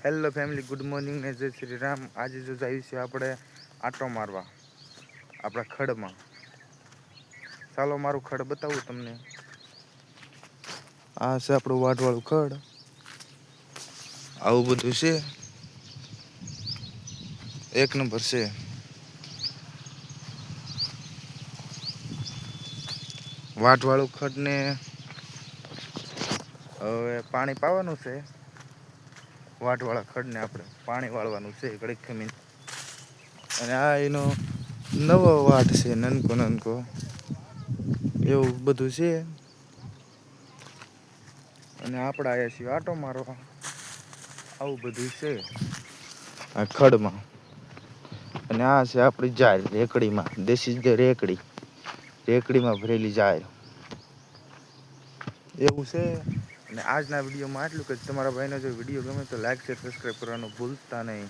Hello family, good morning ને જય શ્રી રામ. આજે જો જઈએ છીએ આપણે આટો મારવા આપણા ખડમાં. ચાલો મારું ખડ બતાવું તમને. આ છે આપણું વાટવાળું ખડ. આવું બધું છે, એક નંબર છે. વાટવાળું ખડને હવે પાણી પાવાનું છે. વાટવાળા ખડને આપણે પાણી વાળવાનું છે ઘડીક ખમીને. અને આ એનો નવો વાટ છે, નનકો નનકો એવું બધું છે. અને આપણે આવ્યા છીએ આટો મારવા. આવું બધું છે આ ખડમાં. અને આ છે આપણી જાળ રેકડીમાં, દેશી રેકડી. રેકડીમાં ભરેલી જાય એવું છે. અને આજના વિડીયોમાં આટલું કે તમારા ભાઈનો જો વિડીયો ગમે તો લાઈક શેર સબસ્ક્રાઈબ કરવાનું ભૂલતા નહીં.